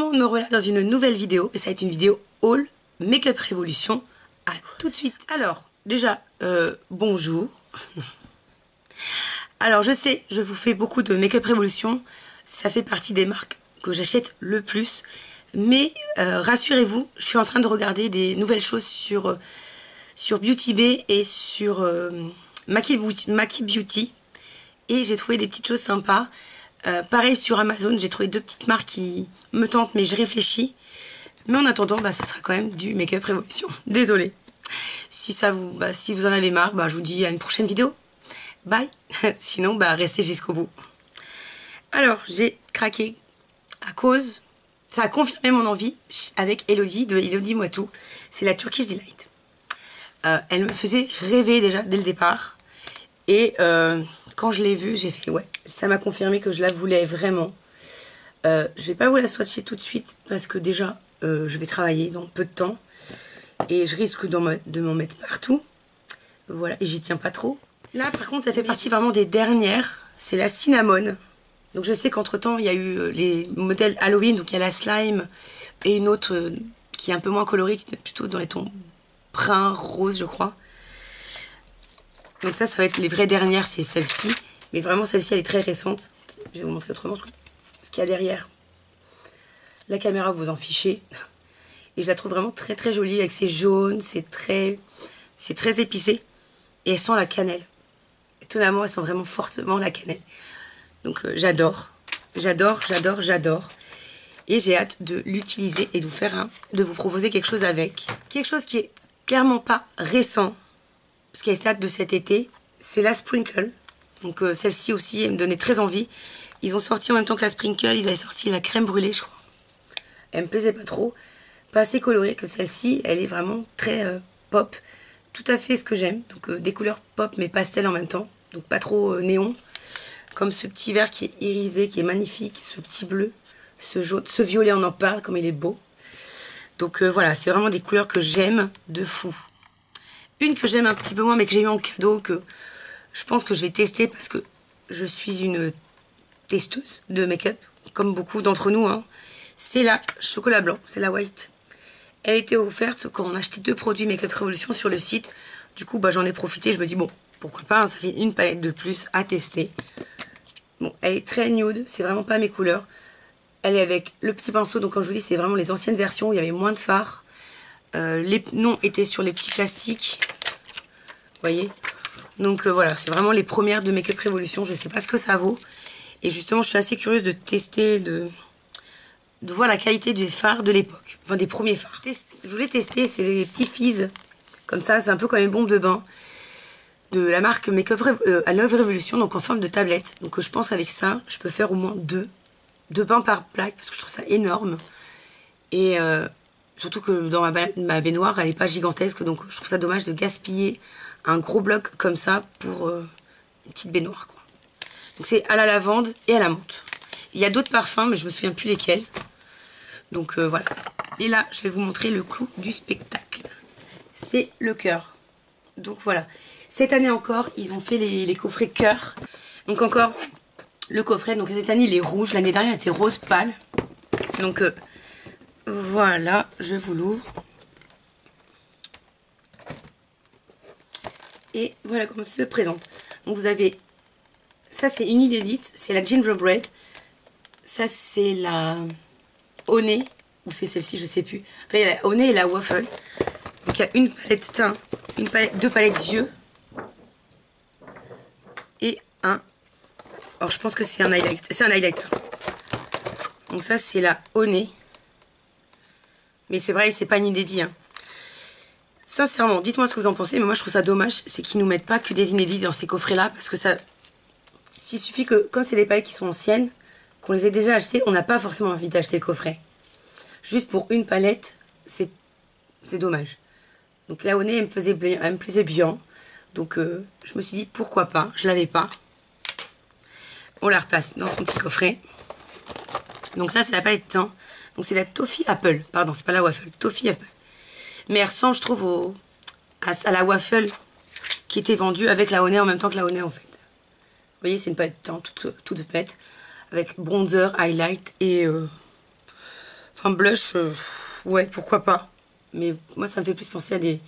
monde, me voilà dans une nouvelle vidéo. Et ça va être une vidéo haul Make-up Révolution. À tout de suite. Alors, déjà, bonjour. Alors, je sais, je vous fais beaucoup de Make-up Révolution. Ça fait partie des marques que j'achète le plus. Mais rassurez-vous, je suis en train de regarder des nouvelles choses sur Beauty Bay et sur Maki Beauty. Et j'ai trouvé des petites choses sympas. Pareil sur Amazon, j'ai trouvé deux petites marques qui me tentent, mais je réfléchis. Mais en attendant, ça sera quand même du Make-up Révolution. Désolée. Si vous en avez marre, je vous dis à une prochaine vidéo. Bye. Sinon, restez jusqu'au bout. Alors, j'ai craqué à cause... Ça a confirmé mon envie avec Elodie de Elodie Moitou. C'est la Turkish Delight. Elle me faisait rêver déjà dès le départ. Et quand je l'ai vue, j'ai fait ouais. Ça m'a confirmé que je la voulais vraiment. Je vais pas vous la swatcher tout de suite parce que déjà, je vais travailler dans peu de temps. Et je risque de m'en mettre partout. Voilà, et j'y tiens pas trop. Là, par contre, ça fait partie vraiment des dernières. C'est la Cinnamon. Donc je sais qu'entre temps il y a eu les modèles Halloween, donc il y a la slime et une autre qui est un peu moins colorée, qui est plutôt dans les tons brun, rose je crois. Donc ça va être les vraies dernières, c'est celle-ci. Mais vraiment celle-ci elle est très récente. Je vais vous montrer autrement ce qu'il y a derrière. La caméra vous en fichez. Et je la trouve vraiment très très jolie avec ses jaunes, c'est très épicé. Et elle sent la cannelle. Étonnamment elle sent vraiment fortement la cannelle. Donc j'adore. Et j'ai hâte de l'utiliser et de vous proposer quelque chose avec. Quelque chose qui est clairement pas récent, parce qu'elle date de cet été, c'est la Sprinkle. Donc celle-ci aussi, elle me donnait très envie. Ils ont sorti en même temps que la Sprinkle, ils avaient sorti la crème brûlée, je crois. Elle me plaisait pas trop. Pas assez colorée que celle-ci, elle est vraiment très pop. Tout à fait ce que j'aime. Donc des couleurs pop mais pastel en même temps. Donc pas trop néon. Comme ce petit vert qui est irisé, qui est magnifique, ce petit bleu, ce jaune, ce violet on en parle, comme il est beau. Donc voilà, c'est vraiment des couleurs que j'aime de fou. Une que j'aime un petit peu moins mais que j'ai eu en cadeau, que je pense que je vais tester parce que je suis une testeuse de make-up, comme beaucoup d'entre nous. Hein. C'est la chocolat blanc, c'est la white. Elle était offerte quand on achetait 2 produits Make-up Révolution sur le site. Du coup, j'en ai profité, je me dis bon, pourquoi pas, hein, ça fait une palette de plus à tester. Bon, elle est très nude, c'est vraiment pas mes couleurs. Elle est avec le petit pinceau, donc comme je vous dis, c'est vraiment les anciennes versions où il y avait moins de fard. Les noms étaient sur les petits plastiques. Vous voyez. Donc voilà, c'est vraiment les premières de Make-up Révolution. Je sais pas ce que ça vaut. Et justement, je suis assez curieuse de tester, de voir la qualité des fards de l'époque. Enfin, des premiers fards. Je voulais tester, c'est les petits fizz. Comme ça, c'est un peu comme les bombes de bain. De la marque Make-up à Love Révolution, donc en forme de tablette. Donc je pense avec ça, je peux faire au moins 2 bains par plaque, parce que je trouve ça énorme. Et surtout que dans ma baignoire, elle n'est pas gigantesque, donc je trouve ça dommage de gaspiller un gros bloc comme ça pour une petite baignoire, quoi. Donc c'est à la lavande et à la menthe. Il y a d'autres parfums, mais je me souviens plus lesquels. Donc voilà. Et là, je vais vous montrer le clou du spectacle. C'est le cœur. Donc voilà. Cette année encore, ils ont fait les coffrets cœur. Donc encore le coffret. Donc cette année, il est rouge. L'année dernière, il était rose pâle. Donc voilà, je vous l'ouvre. Et voilà comment ça se présente. Donc vous avez... Ça, c'est une inédite. C'est la Gingerbread. Ça, c'est la Honey. Ou c'est celle-ci, je sais plus. Il y a la Honey et la Waffle. Donc il y a une palette teint, deux palettes yeux. Et un... Alors je pense que c'est un highlight. C'est un highlighter. Donc ça c'est la Honey. Mais c'est vrai, c'est pas une inédit. Hein. Sincèrement, dites-moi ce que vous en pensez. Mais moi je trouve ça dommage. C'est qu'ils nous mettent pas que des inédits dans ces coffrets là. Parce que ça... S'il suffit que, comme c'est des palettes qui sont anciennes, qu'on les ait déjà achetées, on n'a pas forcément envie d'acheter le coffret. Juste pour une palette, c'est dommage. Donc la Honey, elle me plaisait bien. Donc je me suis dit pourquoi pas, je l'avais pas. On la replace dans son petit coffret. Donc ça c'est la palette teint. Donc c'est la Toffee Apple, pardon c'est pas la Waffle, Toffee Apple. Mais elle ressemble je trouve à la Waffle qui était vendue avec la Honey en même temps que la Honey en fait. Vous voyez c'est une palette teint toute faite avec bronzer, highlight et... Enfin, blush, ouais, pourquoi pas. Mais moi, ça me fait plus penser à des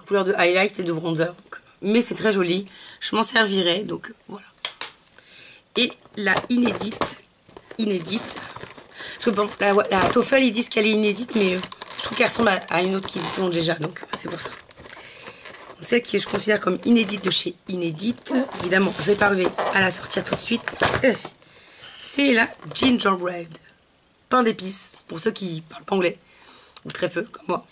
couleurs de highlight et de bronzer. Donc. Mais c'est très joli. Je m'en servirai, donc voilà. Et la inédite. Parce que bon, la Toffel, ils disent qu'elle est inédite, mais je trouve qu'elle ressemble à une autre qu'ils ont déjà, donc c'est pour ça. Celle que je considère comme inédite de chez Inédite. Évidemment, je vais pas arriver à la sortir tout de suite. C'est la Gingerbread. Pain d'épices, pour ceux qui parlent pas anglais. Ou très peu, comme moi.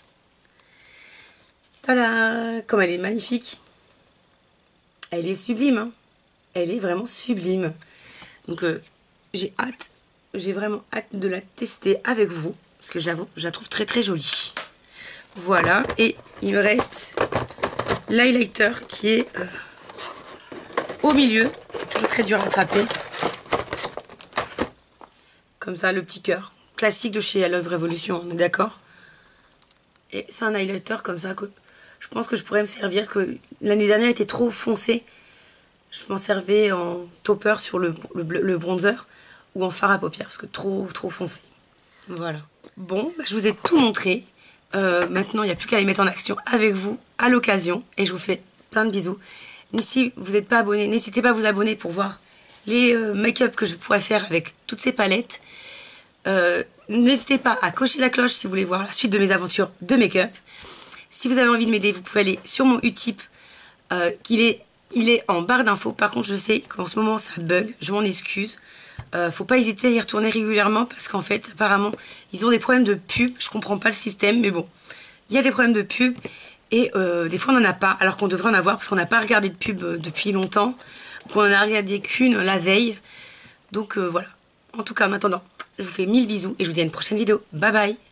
Tada! Comme elle est magnifique. Elle est sublime. Hein. Elle est vraiment sublime. Donc, j'ai hâte. J'ai vraiment hâte de la tester avec vous. Parce que je la trouve très très jolie. Voilà. Et il me reste l'highlighter qui est au milieu. Toujours très dur à attraper. Comme ça, le petit cœur. Classique de chez Love Revolution, on est d'accord? Et c'est un highlighter comme ça que je pense que je pourrais me servir. Que l'année dernière était trop foncé. Je m'en servais en topper sur le bronzer ou en fard à paupières parce que trop foncé. Voilà. Bon, bah, je vous ai tout montré. Maintenant, il n'y a plus qu'à les mettre en action avec vous à l'occasion. Et je vous fais plein de bisous. Si vous n'êtes pas abonné, n'hésitez pas à vous abonner pour voir les make-up que je pourrais faire avec toutes ces palettes. N'hésitez pas à cocher la cloche si vous voulez voir la suite de mes aventures de make-up. Si vous avez envie de m'aider, vous pouvez aller sur mon Utip. Il est en barre d'infos. Par contre, je sais qu'en ce moment, ça bug. Je m'en excuse. Faut pas hésiter à y retourner régulièrement parce qu'en fait, apparemment, ils ont des problèmes de pub. Je comprends pas le système, mais bon. Il y a des problèmes de pub et des fois, on n'en a pas. Alors qu'on devrait en avoir parce qu'on n'a pas regardé de pub depuis longtemps. Qu'on en a regardé qu'une la veille. Donc, voilà. En tout cas, en attendant, je vous fais 1000 bisous et je vous dis à une prochaine vidéo. Bye bye!